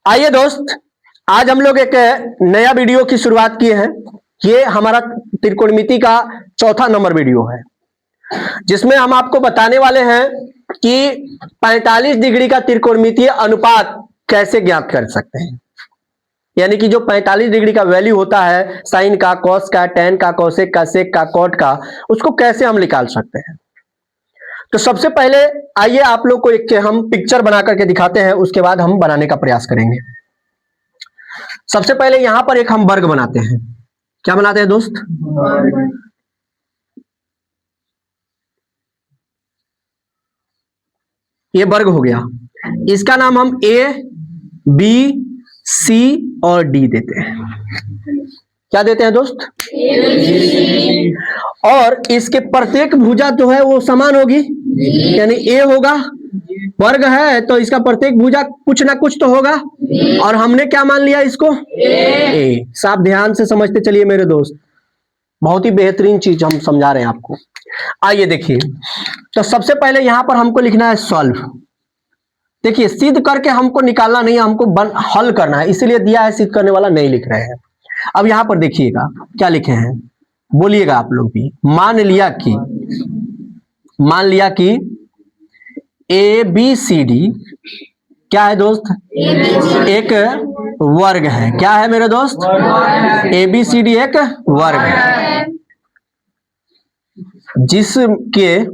आइए दोस्त, आज हम लोग एक नया वीडियो की शुरुआत किए हैं। ये हमारा त्रिकोणमिति का चौथा नंबर वीडियो है, जिसमें हम आपको बताने वाले हैं कि 45 डिग्री का त्रिकोणमितीय अनुपात कैसे ज्ञात कर सकते हैं। यानी कि जो 45 डिग्री का वैल्यू होता है साइन का, कॉस का, टेन का, कोसेक का, सेक का, कॉट का, उसको कैसे हम निकाल सकते हैं। तो सबसे पहले आइए आप लोग को एक हम पिक्चर बना करके दिखाते हैं, उसके बाद हम बनाने का प्रयास करेंगे। सबसे पहले यहां पर एक हम वर्ग बनाते हैं। क्या बनाते हैं दोस्त? ये वर्ग हो गया। इसका नाम हम ए, बी, सी और डी देते हैं। क्या देते हैं दोस्त? और इसके प्रत्येक भुजा जो है वो समान होगी, यानी ए होगा, वर्ग है तो इसका प्रत्येक भुजा कुछ ना कुछ तो होगा। और हमने क्या मान लिया इसको? ए। साफ ध्यान से समझते चलिए मेरे दोस्त, बहुत ही बेहतरीन चीज हम समझा रहे हैं आपको। आइए देखिए, तो सबसे पहले यहां पर हमको लिखना है सॉल्व। देखिए, सिद्ध करके हमको निकालना नहीं है, हमको हल करना है, इसीलिए दिया है, सिद्ध करने वाला नहीं लिख रहे हैं। अब यहां पर देखिएगा क्या लिखे हैं, बोलिएगा आप लोग भी। मान लिया कि ए बी सी डी क्या है दोस्त? एक वर्ग है। क्या है मेरे दोस्त? ए बी सी डी एक वर्ग है, जिसके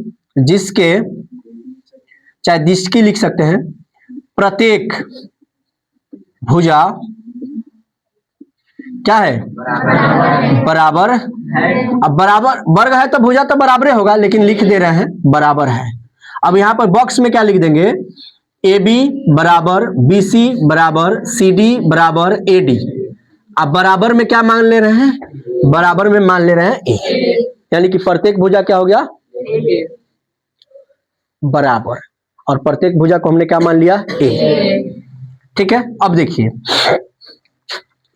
चाहे जिसकी लिख सकते हैं, प्रत्येक भुजा क्या है? बराबर। अब बराबर वर्ग है तो भुजा तो बराबर होगा, लेकिन लिख दे रहे हैं बराबर है। अब यहां पर बॉक्स में क्या लिख देंगे? ए बी बराबर बी सी बराबर सी डी बराबर ए डी। अब बराबर में क्या मान ले रहे हैं? बराबर में मान ले रहे हैं ए, यानी कि प्रत्येक भुजा क्या हो गया? बराबर। और प्रत्येक भुजा को हमने क्या मान लिया? ए। ठीक है। अब देखिए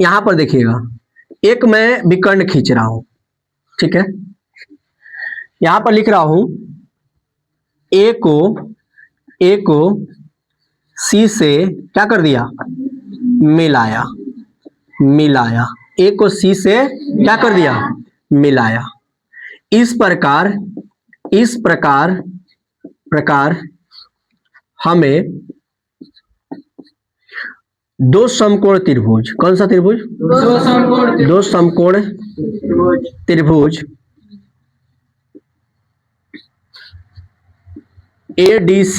यहां पर देखिएगा, एक मैं विकर्ण खींच रहा हूं, ठीक है। यहां पर लिख रहा हूं ए को सी से क्या कर दिया? मिलाया। ए को सी से क्या कर दिया? मिलाया। इस प्रकार हमें दो समकोण त्रिभुज, कौन सा त्रिभुज? दो समकोण त्रिभुज ADC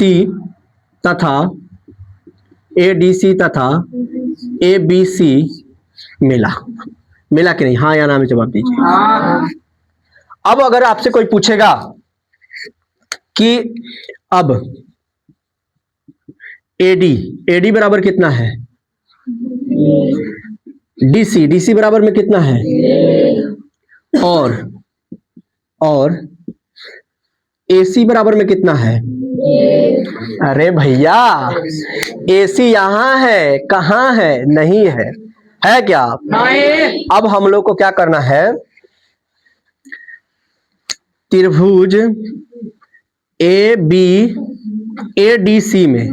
तथा ABC मिला कि नहीं? हाँ या ना में जवाब दीजिए। अब अगर आपसे कोई पूछेगा कि अब AD बराबर कितना है? DC बराबर में कितना है? और AC बराबर में कितना है? अरे भैया, AC यहां है, कहां है? नहीं है, है क्या? नहीं। अब हम लोग को क्या करना है? त्रिभुज ADC में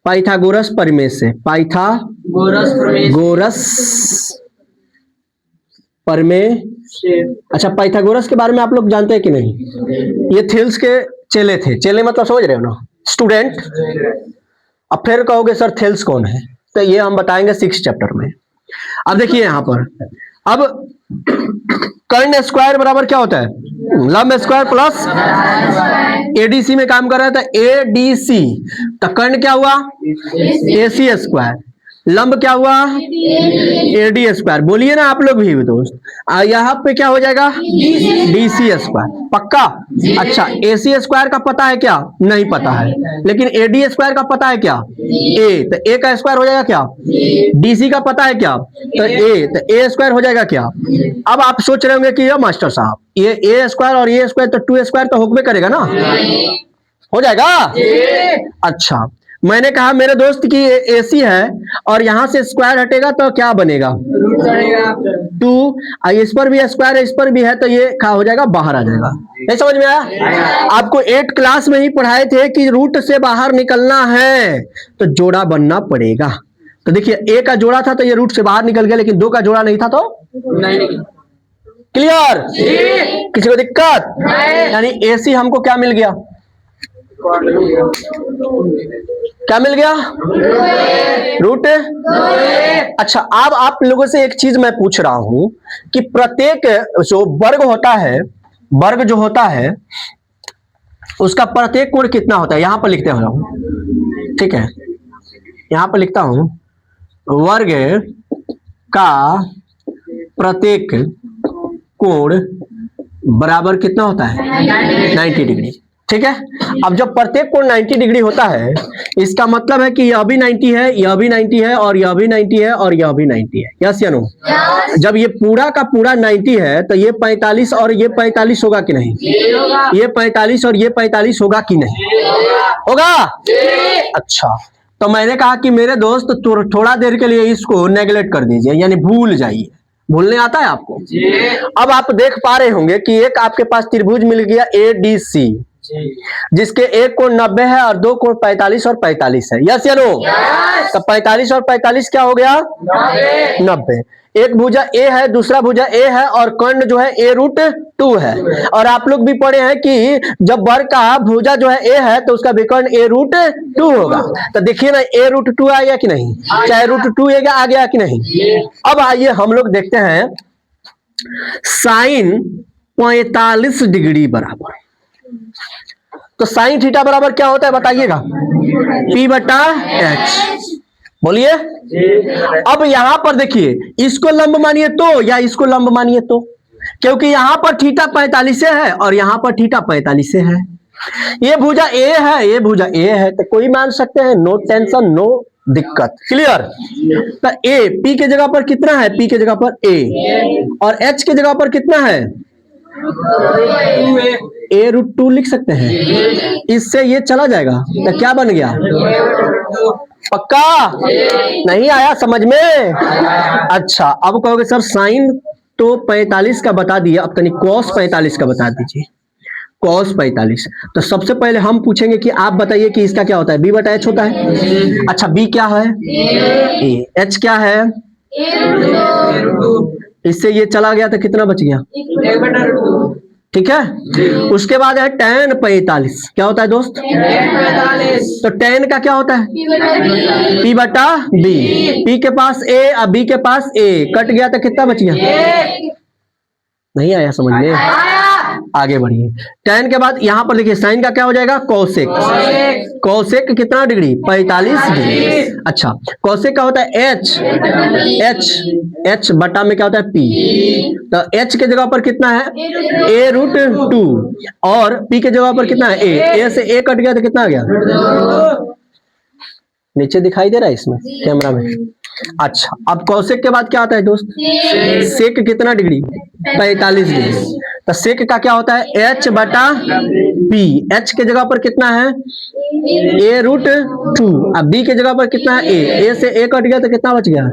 पाइथागोरस प्रमेय से, अच्छा, पाइथागोरस के बारे में आप लोग जानते हैं कि नहीं? ये थेल्स के चेले थे। चेले मतलब समझ रहे हो ना, स्टूडेंट। अब फिर कहोगे सर थेल्स कौन है, तो ये हम बताएंगे 6th चैप्टर में। अब देखिए यहां पर, अब कर्ण स्क्वायर बराबर क्या होता है? लंब स्क्वायर प्लस ADC में काम कर रहा था, ADC तो कर्ण क्या हुआ? AC square. लंब क्या हुआ? AD square. बोलिए ना आप लोग भी दोस्त। यहाँ पे क्या हो जाएगा? DC square. पक्का? अच्छा, AC स्क्वायर का पता है क्या? नहीं पता है, लेकिन AD स्क्वायर का पता है क्या? A, तो A का स्क्वायर हो जाएगा क्या? DC का पता है क्या? तो A स्क्वायर हो जाएगा क्या? अब आप सोच रहे होंगे कि ये मास्टर साहब, ये A स्क्वायर और A स्क्वायर तो 2 स्क्वायर तो होकबे करेगा ना, हो जाएगा? अच्छा, मैंने कहा मेरे दोस्त की AC है और यहां से स्क्वायर हटेगा तो क्या बनेगा, 2। इस पर भी स्क्वायर है, इस पर भी है, तो ये क्या हो जाएगा, बाहर आ जाएगा। नहीं समझ में आया? आपको 8 क्लास में ही पढ़ाए थे कि रूट से बाहर निकलना है तो जोड़ा बनना पड़ेगा। तो देखिए A का जोड़ा था तो ये रूट से बाहर निकल गया, लेकिन 2 का जोड़ा नहीं था तो नहीं। क्लियर? किसी को दिक्कत? यानी AC हमको क्या मिल गया, क्या मिल गया, रूट। अच्छा, अब आप लोगों से एक चीज मैं पूछ रहा हूं कि प्रत्येक जो वर्ग होता है, वर्ग जो होता है उसका प्रत्येक कोण कितना होता है, यहां पर लिखते हो, ठीक है, यहां पर लिखता हूं वर्ग का प्रत्येक कोण बराबर कितना होता है, 90 डिग्री। ठीक है, अब जब प्रत्येक कोण 90 डिग्री होता है इसका मतलब है कि यह भी 90 है, यह भी 90 है, और यह भी 90 है, और यह भी 90 है। यस या नो? जब ये पूरा का पूरा 90 है तो ये 45 और ये 45 होगा कि नहीं, ये 45 और ये 45 होगा कि नहीं, होगा। अच्छा, तो मैंने कहा कि मेरे दोस्त थोड़ा देर के लिए इसको नेगलेक्ट कर दीजिए, यानी भूल जाइए। भूलने आता है आपको? अब आप देख पा रहे होंगे कि एक आपके पास त्रिभुज मिल गया ADC, जिसके एक कोण 90 है और 2 कोण 45 और 45 है। यस या नो? तो 45 और 45 क्या हो गया, 90। एक भुजा A है, दूसरा भुजा A है, और कर्ण जो है A√2 है। और आप लोग भी पढ़े हैं कि जब वर्ग का भुजा जो है A है तो उसका विकर्ण A√2 होगा। तो देखिए ना, A√2 आ गया कि नहीं, चाहे √2 आ गया कि नहीं। अब आइए हम लोग देखते हैं साइन 45 डिग्री बराबर, तो साइन थीटा बराबर क्या होता है बताइएगा, P/H। बोलिए। अब यहां पर देखिए, इसको लंब मानिए तो या इसको लंब मानिए तो, क्योंकि यहां पर थीटा 45 से है और यहां पर थीटा 45 से है। ये भुजा A है, ये भुजा A है, तो कोई मान सकते हैं, नो टेंशन, नो दिक्कत। क्लियर? तो A P के जगह पर कितना है, P के जगह पर A, और H के जगह पर कितना है, A√2 लिख सकते हैं। इससे ये चला जाएगा तो क्या बन गया, पक्का? नहीं आया समझ में? अच्छा, अब कहोगे सर साइन तो 45 का बता दिया, अब तनिक कॉस 45 का बता दीजिए। कॉस 45, तो सबसे पहले हम पूछेंगे कि आप बताइए कि इसका क्या होता है, B/H होता है। अच्छा, B क्या है, A, H क्या है, इससे ये चला गया तो कितना बच गया, ठीक है। उसके बाद है tan 45, क्या होता है दोस्त, तो tan का क्या होता है, P/B। P के पास A और B के पास A, कट गया तो कितना बच गया, नहीं आया समझ में, आगे बढ़िए। tan के बाद यहां पर देखिए साइन का क्या हो जाएगा, कोसेक। कोसेक कितना डिग्री, 45 डिग्री। अच्छा, कोसेक का होता है H बटा में क्या होता है P, तो H के जगह पर कितना है, A√2, और P के जगह पर कितना है A से A कट गया तो कितना आ गया, नीचे दिखाई दे रहा है इसमें कैमरा में। अच्छा, अब कोसेक के बाद क्या आता है दोस्त, सेक कितना डिग्री, 45 डिग्री। तो सेक का क्या होता है, H/P। H के जगह पर कितना है, A√2, अब B के जगह पर कितना है A से A कट गया तो कितना बच गया,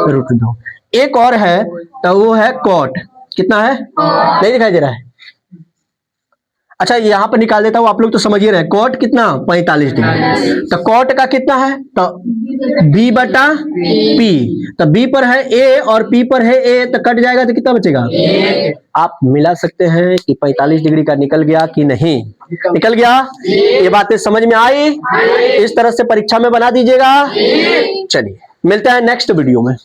√2। एक और है तो वो है कॉट, कितना है, नहीं दिखाई दे रहा है। अच्छा, यहां पर निकाल देता हूं, आप लोग तो समझिए रहे, कॉट कितना, 45 डिग्री। तो कॉट का कितना है, तो B/P, तो B पर है A और P पर है A, तो कट जाएगा तो कितना बचेगा, आप मिला सकते हैं कि 45 डिग्री का निकल गया कि नहीं, निकल गया। ये बातें समझ में आई? इस तरह से परीक्षा में बना दीजिएगा। चलिए मिलते हैं नेक्स्ट वीडियो में।